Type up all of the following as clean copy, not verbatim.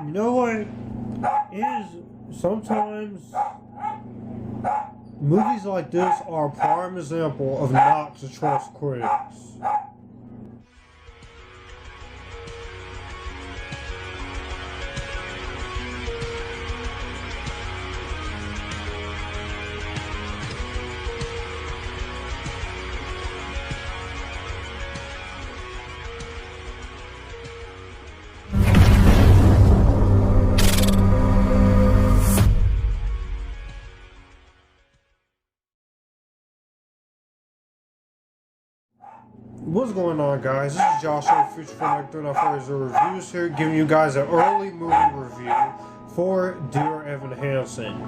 You know what? It is sometimes movies like this are a prime example of not to trust critics. What's going on, guys? This is Joshua, future filmmaker of Reviews here, giving you guys an early movie review for Dear Evan Hansen.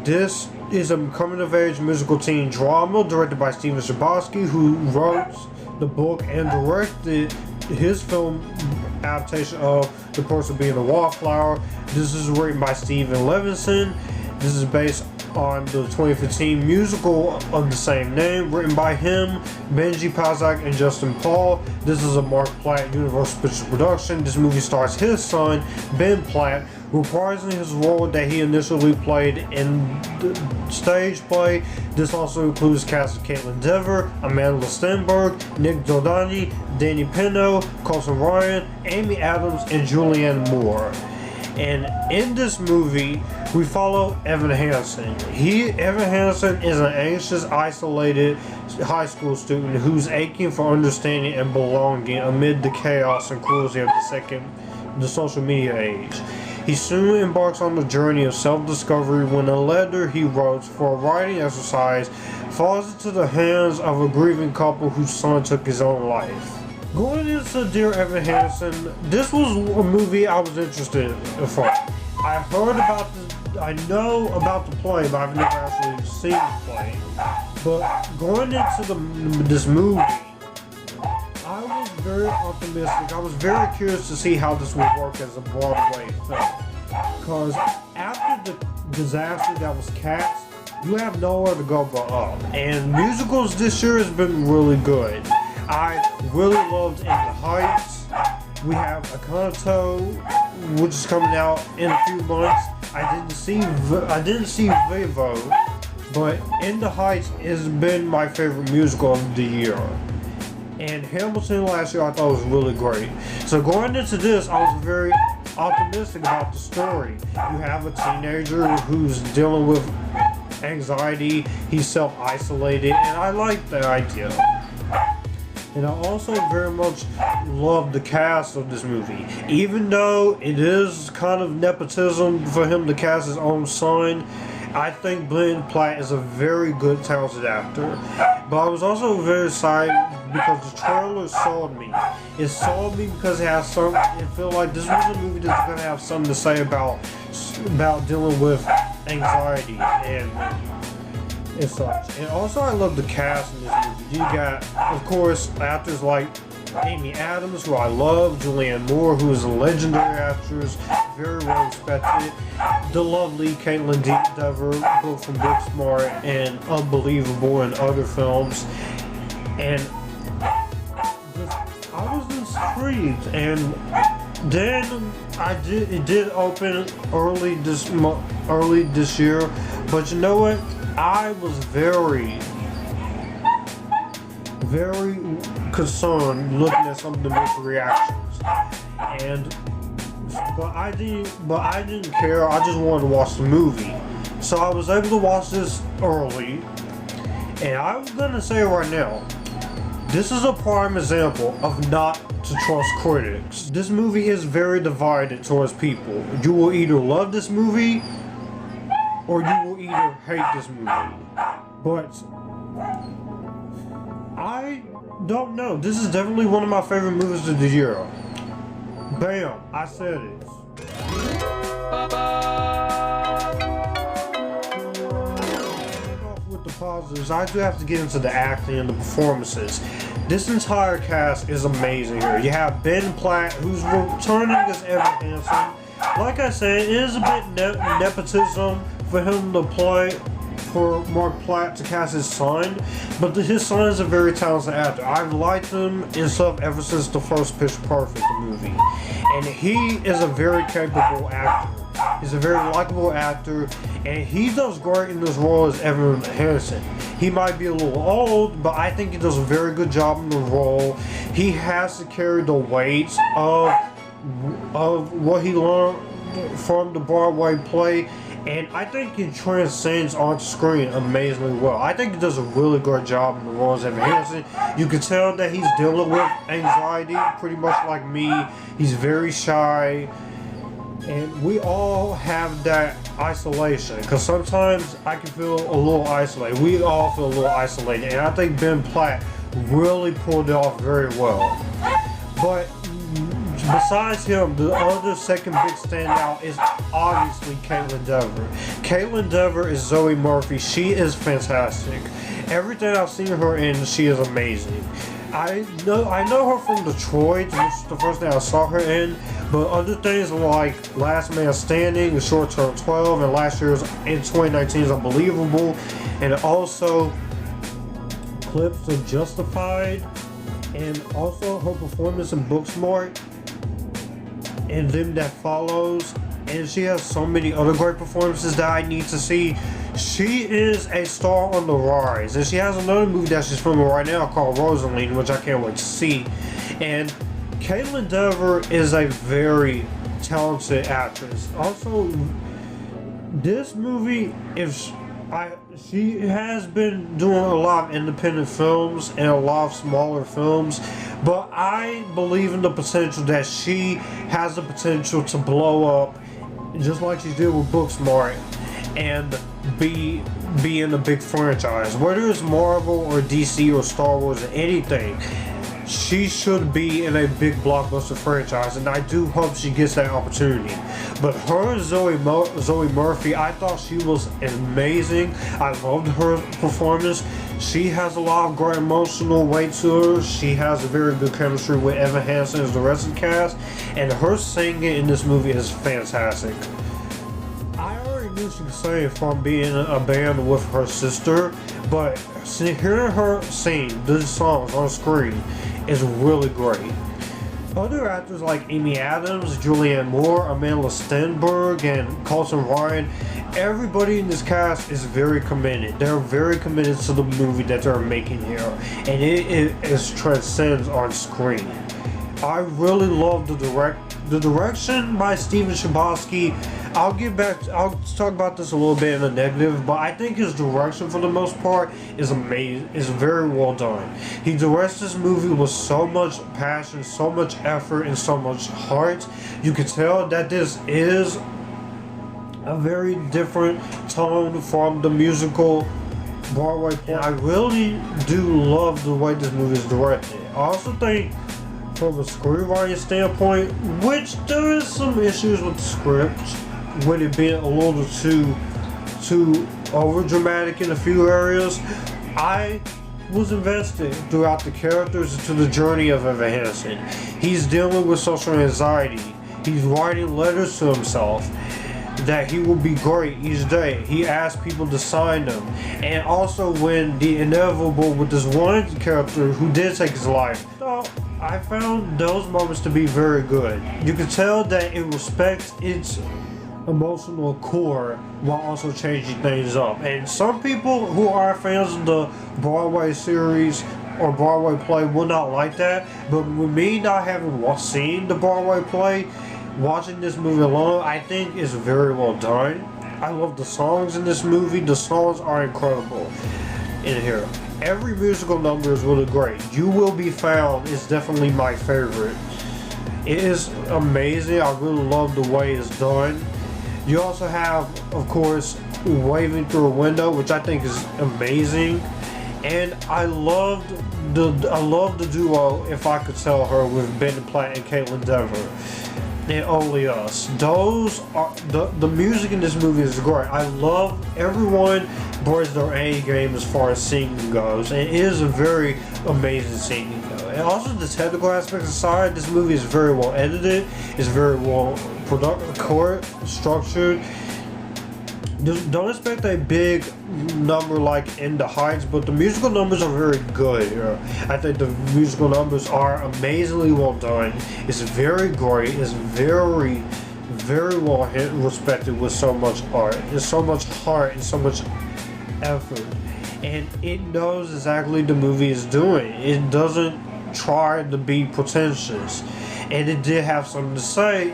This is a coming-of-age musical teen drama directed by Steven Chbosky, who wrote the book and directed his film adaptation of The Person Being the Wallflower. This is written by Steven Levenson. This is based on the 2015 musical of the same name, written by him, Benj Pasek, and Justin Paul. This is a Marc Platt Universal Pictures production. This movie stars his son, Ben Platt, reprising his role that he initially played in the stage play. This also includes cast of Kaitlyn Dever, Amandla Stenberg, Nik Dodani, Pino, Colton Ryan, Amy Adams, and Julianne Moore. And in this movie, we follow Evan Hansen. Evan Hansen is an anxious, isolated high school student who's aching for understanding and belonging amid the chaos and cruelty of the social media age. He soon embarks on the journey of self-discovery when a letter he wrote for a writing exercise falls into the hands of a grieving couple whose son took his own life. Going into Dear Evan Hansen, this was a movie I was interested in for. I heard about I know about the play, but I've never actually seen the play. But going into this movie, I was very optimistic. I was very curious to see how this would work as a Broadway film. Because after the disaster that was Cats, you have nowhere to go but up. And musicals this year has been really good. I really loved In the Heights. We have Encanto, which is coming out in a few months. I didn't see Vivo, but In the Heights has been my favorite musical of the year. And Hamilton last year I thought was really great. So going into this, I was very optimistic about the story. You have a teenager who's dealing with anxiety. He's self-isolated, and I like that idea. And I also very much love the cast of this movie. Even though it is kind of nepotism for him to cast his own son, I think Ben Platt is a very good, talented actor. But I was also very excited because the trailer sold me. It sold me because it has some. It felt like this was a movie that's gonna have something to say about dealing with anxiety and such. And also, I love the cast in this movie. You got, of course, actors like Amy Adams, who I love, Julianne Moore, who is a legendary actress, very well respected, the lovely Kaitlyn Dever, both from Booksmart and Unbelievable and other films. And I was intrigued. And then it did open early this year, but you know what? I was very concerned looking at some of the mixed reactions, but I didn't care. I just wanted to watch the movie, so I was able to watch this early. And I'm gonna say right now, this is a prime example of not to trust critics. This movie is very divided towards people. You will either love this movie or you will either hate this movie. But I don't know. This is definitely one of my favorite movies of the year. Bam! I said it. With the positives, I do have to get into the acting and the performances. This entire cast is amazing here. You have Ben Platt, who's returning as Evan Hansen. Like I said, it is a bit nepotism for him to play for Marc Platt to cast his son, but his son is a very talented actor. I've liked him and stuff ever since the first Pitch Perfect movie, and he is a very capable actor. He's a very likable actor, and he does great in this role as Evan Hansen. He might be a little old, but I think he does a very good job in the role. He has to carry the weight of what he learned from the Broadway play, and I think he transcends on screen amazingly well. I think he does a really great job in the role as Evan Hansen. You can tell that he's dealing with anxiety, pretty much like me. He's very shy. And we all have that isolation, because sometimes I can feel a little isolated. We all feel a little isolated, and I think Benj Platt really pulled it off very well. But besides him, the other second big standout is obviously Kaitlyn Dever. Kaitlyn Dever is Zoe Murphy. She is fantastic. Everything I've seen her in, she is amazing. I know her from Detroit, which is the first thing I saw her in, but other things like Last Man Standing, The Short Term 12, and last year's in 2019 is Unbelievable, and also clips of Justified, and also her performance in Booksmart, and Them That Follows, and she has so many other great performances that I need to see. She is a star on the rise, and she has another movie that she's filming right now called Rosaline, which I can't wait to see. And Kaitlyn Dever is a very talented actress. Also, this movie, she has been doing a lot of independent films and a lot of smaller films, but I believe in the potential that she has the potential to blow up, just like she did with Booksmart, and be in a big franchise. Whether it's Marvel or DC or Star Wars or anything, she should be in a big blockbuster franchise, and I do hope she gets that opportunity. But her and Zoe Murphy, I thought she was amazing. I loved her performance. She has a lot of great emotional weight to her. She has a very good chemistry with Evan Hansen as the rest of the cast, and her singing in this movie is fantastic. She could sing from being in a band with her sister, but hearing her sing these songs on screen is really great. Other actors like Amy Adams, Julianne Moore, Amandla Stenberg, and Colton Ryan, everybody in this cast is very committed. They're very committed to the movie that they're making here, and it transcends on screen. I really love the direction by Steven Chbosky. I'll talk about this a little bit in the negative, but I think his direction for the most part is amazing, is very well done. He directs this movie with so much passion, so much effort, and so much heart. You can tell that this is a very different tone from the musical Broadway play. I really do love the way this movie is directed. I also think from a screenwriting standpoint, which there is some issues with the script, with it being a little too over dramatic in a few areas, I was invested throughout the characters and to the journey of Evan Hansen. He's dealing with social anxiety. He's writing letters to himself that he will be great each day. He asks people to sign them. And also when the inevitable with this one character who did take his life. So I found those moments to be very good. You can tell that it respects its emotional core while also changing things up. And some people who are fans of the Broadway series or Broadway play will not like that, but with me not having seen the Broadway play, watching this movie alone, I think is very well done. I love the songs in this movie. The songs are incredible in here. Every musical number is really great. You Will Be Found is definitely my favorite. It is amazing. I really love the way it's done. You also have, of course, Waving Through a Window, which I think is amazing. And I loved the duo, If I Could Tell Her, with Benj Platt and Kaitlyn Dever. And Only Us. Those are the music in this movie is great. I love everyone brings their A game as far as singing goes, and it is a very amazing singing though. And also the technical aspects aside, this movie is very well edited. It's very well structured. don't expect a big number like In the Heights, but the musical numbers are very good. I think the musical numbers are amazingly well done. It's very great. It's very, very well respected with so much art. There's so much heart and so much effort. And it knows exactly the movie is doing. It doesn't try to be pretentious. And it did have something to say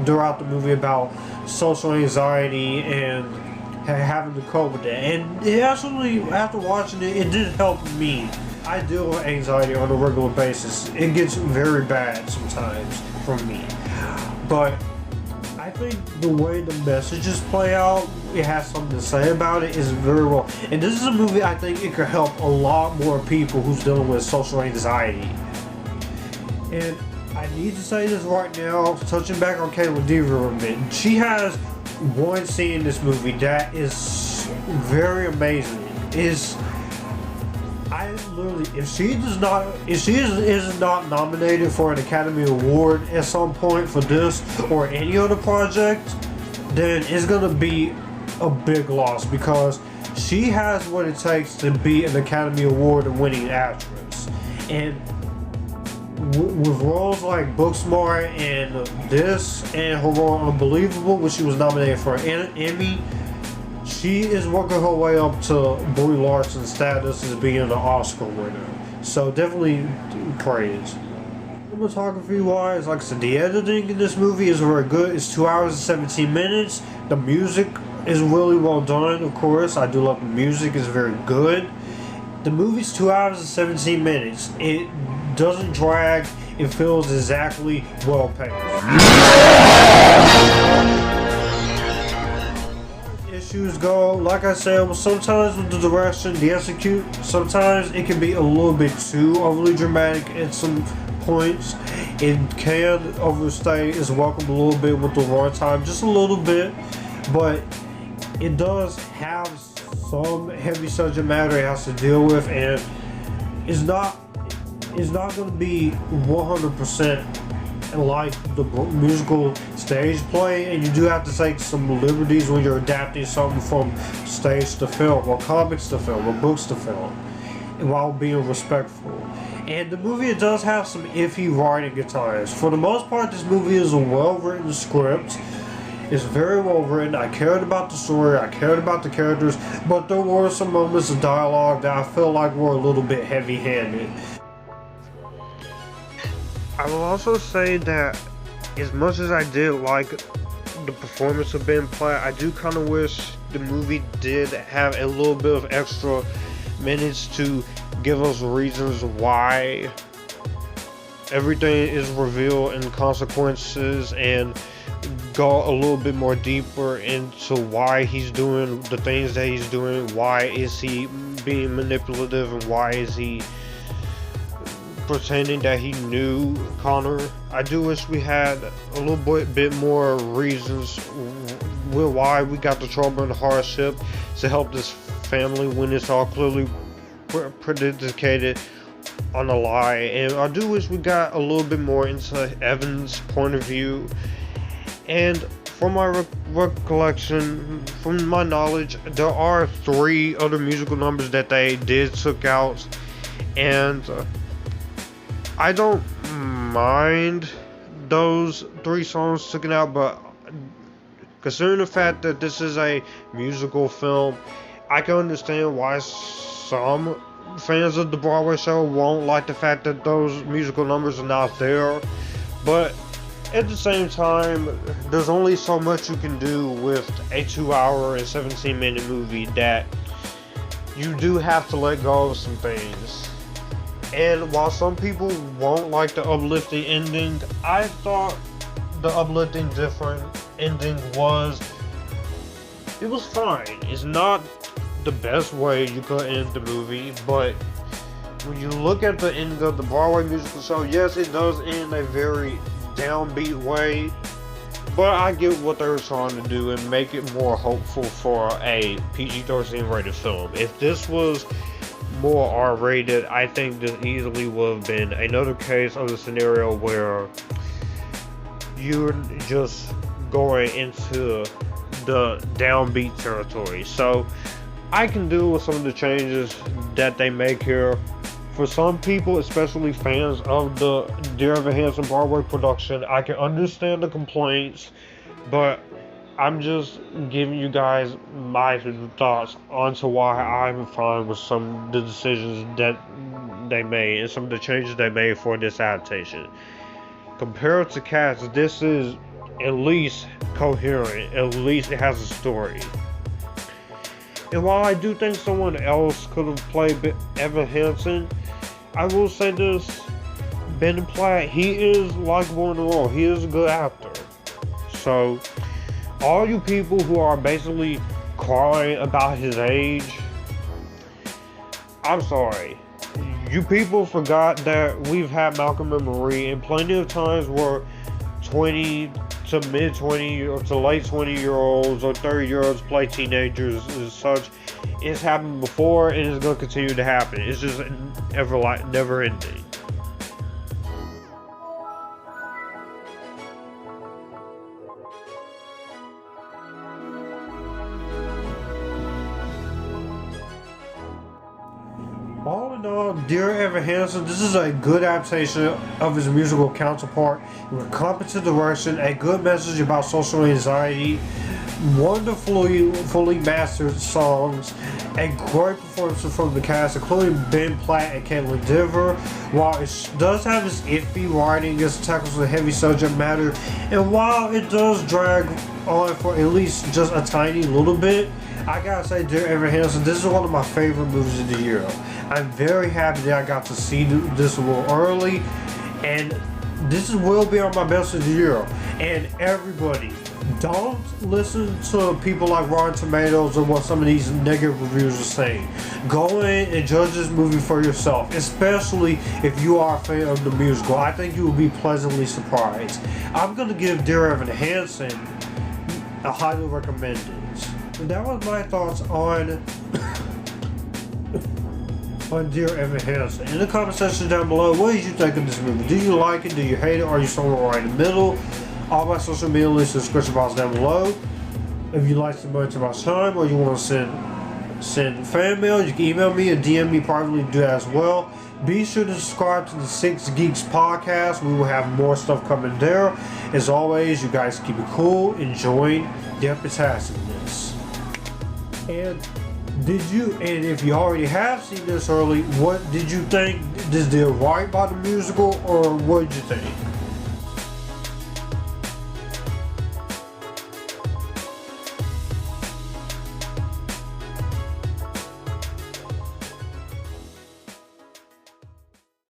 throughout the movie about social anxiety and having to cope with that. And it actually, after watching it, it did help me. I deal with anxiety on a regular basis. It gets very bad sometimes for me. But I think the way the messages play out, it has something to say about it, is very well. And this is a movie I think it could help a lot more people who's dealing with social anxiety. And I need to say this right now, touching back on Kaitlyn Dever a bit. She has one scene in this movie that is very amazing. If she is not nominated for an Academy Award at some point for this or any other project, then it's gonna be a big loss, because she has what it takes to be an Academy Award winning actress. And with roles like Booksmart and this, and her role Unbelievable, which she was nominated for an Emmy, she is working her way up to Brie Larson's status as being an Oscar winner. So definitely praise. Cinematography wise, like I said, the editing in this movie is very good. It's 2 hours and 17 minutes. The music is really well done, of course. I do love the music, it's very good. The movie's 2 hours and 17 minutes. It doesn't drag, it feels exactly well paced. Issues go, like I said, sometimes with the direction, the execute, sometimes it can be a little bit too overly dramatic at some points. It can overstay its welcome a little bit with the runtime, just a little bit, but it does have some heavy subject matter it has to deal with, and it's not going to be 100% like the musical stage play, and you do have to take some liberties when you're adapting something from stage to film, or comics to film, or books to film, while being respectful. And the movie, it does have some iffy writing at times. For the most part, this movie is a well-written script. It's very well written. I cared about the story, I cared about the characters, but there were some moments of dialogue that I feel like were a little bit heavy-handed. I will also say that as much as I did like the performance of Benj Pasek, I do kind of wish the movie did have a little bit of extra minutes to give us reasons why everything is revealed and consequences, and go a little bit more deeper into why he's doing the things that he's doing. Why is he being manipulative, and why is he pretending that he knew Connor? I do wish we had a little bit more reasons with why we got the trouble and the hardship to help this family when it's all clearly predicated on a lie. And I do wish we got a little bit more into Evan's point of view. And from my recollection, from my knowledge, there are 3 other musical numbers that they did took out, and I don't mind those 3 songs taken out, but considering the fact that this is a musical film, I can understand why some fans of the Broadway show won't like the fact that those musical numbers are not there. But at the same time, there's only so much you can do with a 2 hour and 17 minute movie, that you do have to let go of some things. And while some people won't like the uplifting ending, I thought the uplifting different ending was fine. It's not the best way you could end the movie, but when you look at the end of the Broadway musical show, yes, it does end a very downbeat way, but I get what they were trying to do and make it more hopeful for a PG-13 rated film. If this was more R-rated, I think this easily would have been another case of the scenario where you're just going into the downbeat territory. So I can deal with some of the changes that they make here. For some people, especially fans of the Dear Evan Hansen Broadway production, I can understand the complaints, but I'm just giving you guys my thoughts onto why I'm fine with some of the decisions that they made and some of the changes they made for this adaptation. Compared to Cats, this is at least coherent, at least it has a story. And while I do think someone else could have played Evan Hansen, I will say this, Benj Platt, he is likable in the role. He is a good actor. So, all you people who are basically crying about his age, I'm sorry. You people forgot that we've had Malcolm and Marie, and plenty of times where 20 to mid 20 or to late 20-year-olds or 30-year-olds play teenagers and such. It's happened before and it's going to continue to happen. It's just never ending. All in all, Dear Evan Hansen, this is a good adaptation of his musical counterpart with competent direction, a good message about social anxiety, wonderfully fully mastered songs, a great performance from the cast, including Benj Platt and Kaitlyn Dever. While it does have its iffy writing, it tackles a heavy subject matter, and while it does drag on for at least just a tiny little bit, I gotta say, Dear Evan Hansen, this is one of my favorite movies of the year. I'm very happy that I got to see this a little early, and this will be on my best of the year. And everybody, don't listen to people like Rotten Tomatoes or what some of these negative reviews are saying. Go in and judge this movie for yourself, especially if you are a fan of the musical. I think you will be pleasantly surprised. I'm gonna give Dear Evan Hansen a highly recommended. That was my thoughts on Dear Evan Hansen. In the comment section down below, what did you think of this movie? Do you like it? Do you hate it? Are you somewhere right in the middle? All my social media links in the description box down below. If you like to donate to my time or you want to send fan mail, you can email me or DM me privately to do that as well. Be sure to subscribe to the Six Geeks podcast. We will have more stuff coming there. As always, you guys keep it cool, enjoying the Epictasticness. And if you already have seen this early, what did you think? Did they right by the musical, or what did you think?